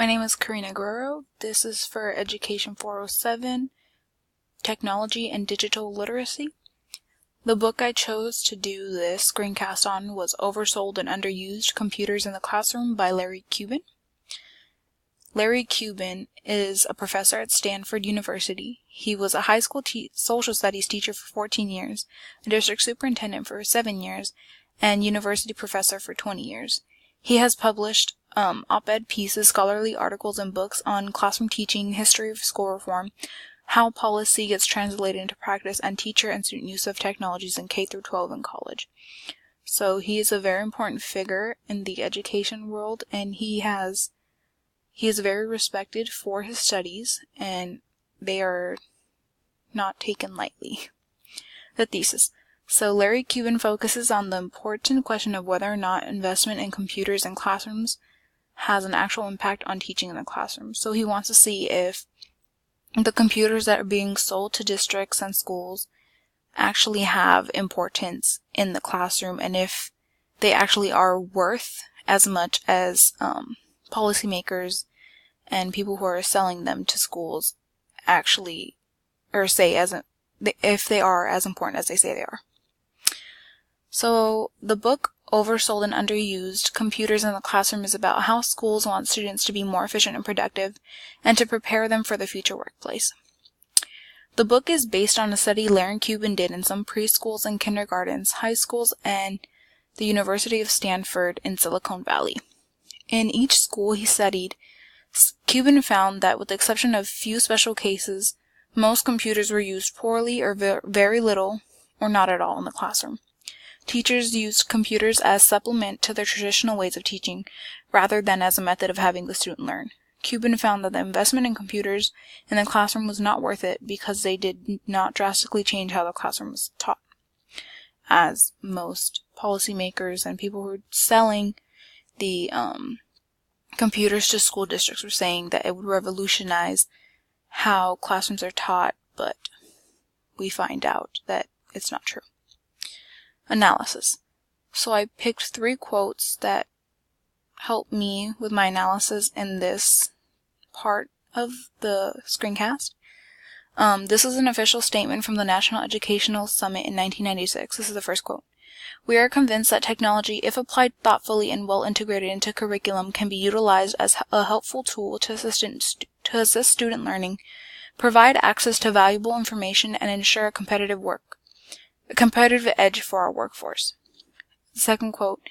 My name is Karina Guerrero. This is for Education 407, Technology and Digital Literacy. The book I chose to do this screencast on was Oversold and Underused, Computers in the Classroom by Larry Cuban. Larry Cuban is a professor at Stanford University. He was a high school social studies teacher for 14 years, a district superintendent for 7 years, and university professor for 20 years. He has published op-ed pieces, scholarly articles, and books on classroom teaching, history of school reform, how policy gets translated into practice, and teacher and student use of technologies in K-12 and college. So he is a very important figure in the education world, and he is very respected for his studies, and they are not taken lightly. The thesis. So Larry Cuban focuses on the important question of whether or not investment in computers in classrooms has an actual impact on teaching in the classroom. So he wants to see if the computers that are being sold to districts and schools actually have importance in the classroom, and if they actually are worth as much as policymakers and people who are selling them to schools actually, or say if they are as important as they say they are. So the book Oversold and Underused, Computers in the Classroom is about how schools want students to be more efficient and productive and to prepare them for the future workplace. The book is based on a study Larry Cuban did in some preschools and kindergartens, high schools, and the University of Stanford in Silicon Valley. In each school he studied, Cuban found that with the exception of few special cases, most computers were used poorly or very little or not at all in the classroom. Teachers used computers as supplement to their traditional ways of teaching, rather than as a method of having the student learn. Cuban found that the investment in computers in the classroom was not worth it because they did not drastically change how the classroom was taught. As most policymakers and people who were selling the computers to school districts were saying that it would revolutionize how classrooms are taught, but we find out that it's not true. Analysis. So I picked 3 quotes that help me with my analysis in this part of the screencast. This is an official statement from the National Educational Summit in 1996. This is the first quote. "We are convinced that technology, if applied thoughtfully and well integrated into curriculum, can be utilized as a helpful tool to assist student learning, provide access to valuable information, and ensure a competitive edge for our workforce." The second quote.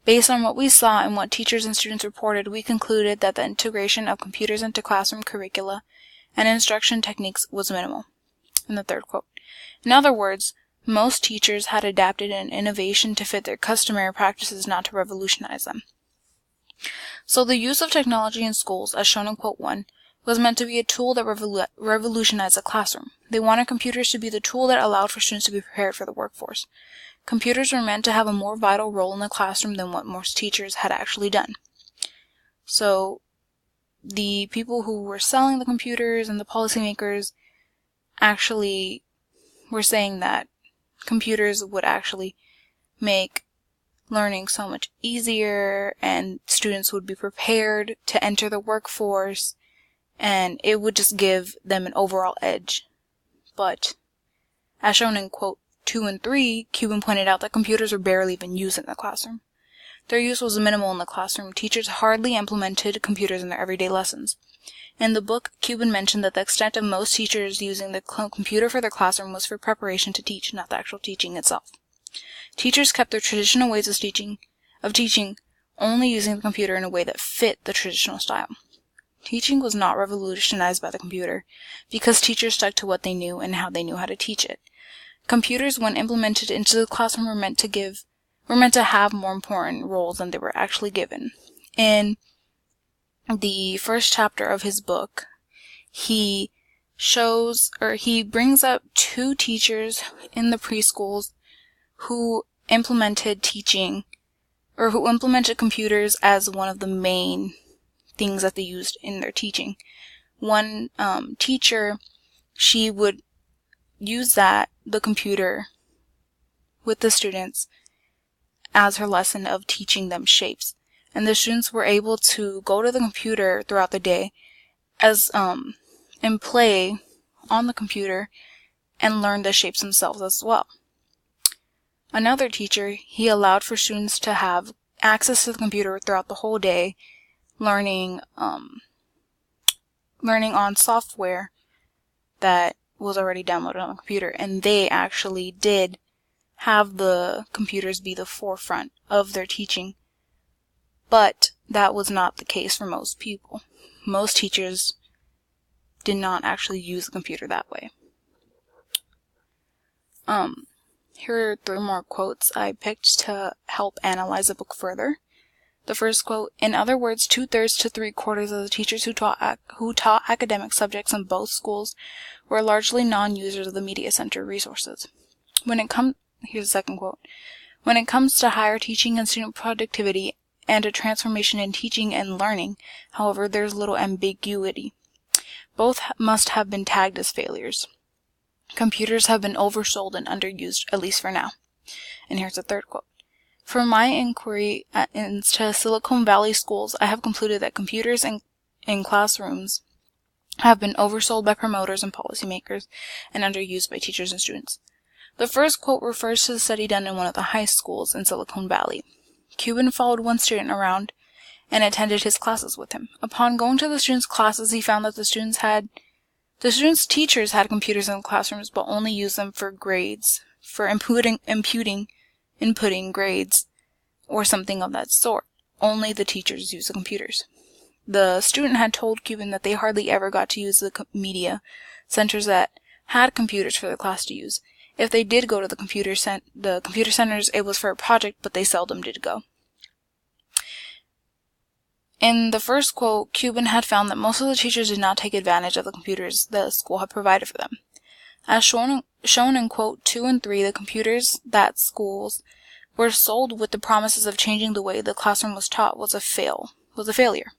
"Based on what we saw and what teachers and students reported, we concluded that the integration of computers into classroom curricula and instruction techniques was minimal." And the third quote. "In other words, most teachers had adapted an innovation to fit their customary practices, not to revolutionize them." So the use of technology in schools, as shown in quote 1, was meant to be a tool that revolutionized the classroom. They wanted computers to be the tool that allowed for students to be prepared for the workforce. Computers were meant to have a more vital role in the classroom than what most teachers had actually done. So the people who were selling the computers and the policymakers actually were saying that computers would actually make learning so much easier, and students would be prepared to enter the workforce, and it would just give them an overall edge. But, as shown in quote 2 and 3, Cuban pointed out that computers were barely even used in the classroom. Their use was minimal in the classroom. Teachers hardly implemented computers in their everyday lessons. In the book, Cuban mentioned that the extent of most teachers using the computer for their classroom was for preparation to teach, not the actual teaching itself. Teachers kept their traditional ways of teaching, only using the computer in a way that fit the traditional style. Teaching was not revolutionized by the computer, because teachers stuck to what they knew and how they knew how to teach it. Computers, when implemented into the classroom, were meant to have more important roles than they were actually given. In the first chapter of his book, he brings up 2 teachers in the preschools who implemented computers as one of the main things that they used in their teaching. One teacher, she would use the computer with the students as her lesson of teaching them shapes. and the students were able to go to the computer throughout the day and play on the computer and learn the shapes themselves as well. Another teacher, he allowed for students to have access to the computer throughout the whole day, learning on software that was already downloaded on the computer, and they actually did have the computers be the forefront of their teaching. But that was not the case for most people. Most teachers did not actually use the computer that way. Here are 3 more quotes I picked to help analyze the book further. The first quote, "In other words, 2/3 to 3/4 of the teachers who taught academic subjects in both schools were largely non-users of the media center resources. Here's the second quote. When it comes to higher teaching and student productivity and a transformation in teaching and learning, however, there's little ambiguity. Both must have been tagged as failures. Computers have been oversold and underused, at least for now." And here's the third quote. "From my inquiry into Silicon Valley schools, I have concluded that computers in classrooms have been oversold by promoters and policymakers and underused by teachers and students." The first quote refers to the study done in one of the high schools in Silicon Valley. Cuban followed one student around and attended his classes with him. Upon going to the students' classes, he found that the students' teachers had computers in the classrooms, but only used them for grades, for inputting grades, or something of that sort. Only the teachers used the computers. The student had told Cuban that they hardly ever got to use the media centers that had computers for the class to use. If they did go to the computer centers, it was for a project, but they seldom did go. In the first quote, Cuban had found that most of the teachers did not take advantage of the computers the school had provided for them. As shown in quote 2 and 3, the computers that schools were sold with the promises of changing the way the classroom was taught was a failure.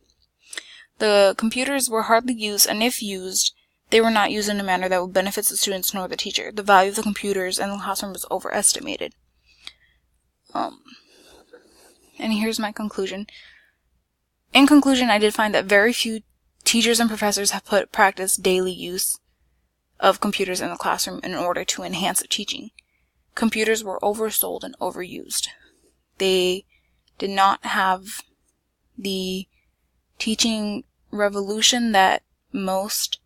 The computers were hardly used, and if used, they were not used in a manner that would benefit the students nor the teacher. The value of the computers in the classroom was overestimated. And here's my conclusion. In conclusion, I did find that very few teachers and professors have practiced daily use of computers in the classroom in order to enhance their teaching. Computers were oversold and overused. They did not have the teaching revolution that most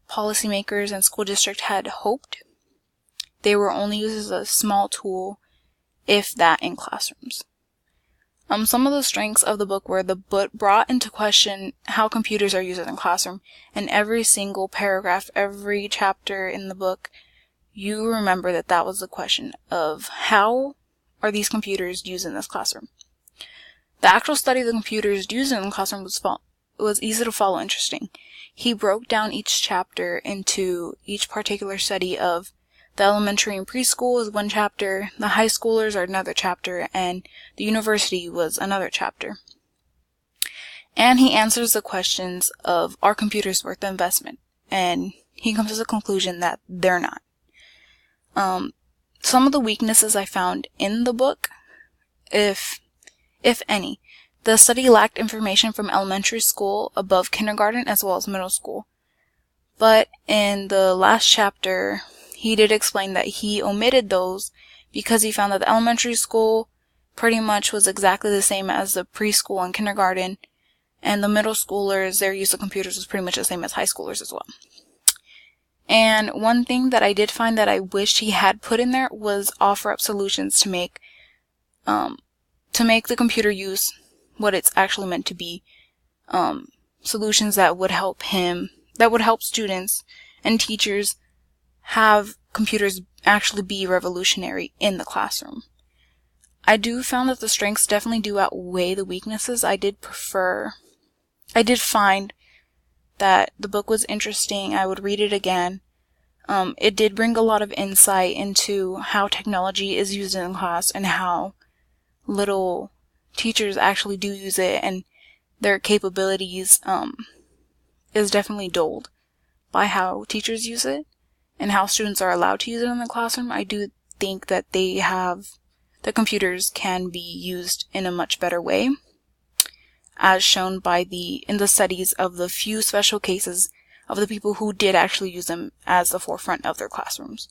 policymakers and school districts had hoped. They were only used as a small tool, if that, in classrooms. Some of the strengths of the book were the book brought into question how computers are used in the classroom, and every single paragraph, every chapter in the book, you remember that was the question of how are these computers used in this classroom. The actual study of the computers used in the classroom was easy to follow, interesting. He broke down each chapter into each particular study of the elementary and preschool is one chapter, the high schoolers are another chapter, and the university was another chapter. And he answers the questions of, are computers worth the investment? And he comes to the conclusion that they're not. Some of the weaknesses I found in the book, if any, the study lacked information from elementary school above kindergarten as well as middle school. But in the last chapter, he did explain that he omitted those because he found that the elementary school pretty much was exactly the same as the preschool and kindergarten, and the middle schoolers, their use of computers was pretty much the same as high schoolers as well. And one thing that I did find that I wished he had put in there was offer up solutions to make the computer use what it's actually meant to be. Solutions that would help students and teachers have computers actually be revolutionary in the classroom. I do found that the strengths definitely do outweigh the weaknesses. I did find that the book was interesting. I would read it again. It did bring a lot of insight into how technology is used in class and how little teachers actually do use it, and their capabilities is definitely dulled by how teachers use it and how students are allowed to use it in the classroom. I do think that the computers can be used in a much better way. as shown by in the studies of the few special cases of the people who did actually use them as the forefront of their classrooms.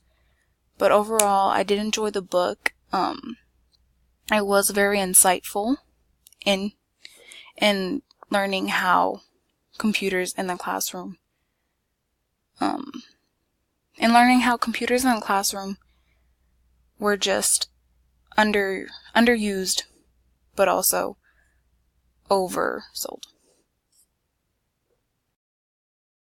But overall, I did enjoy the book. It was very insightful in learning how computers in the classroom were just underused, but also oversold.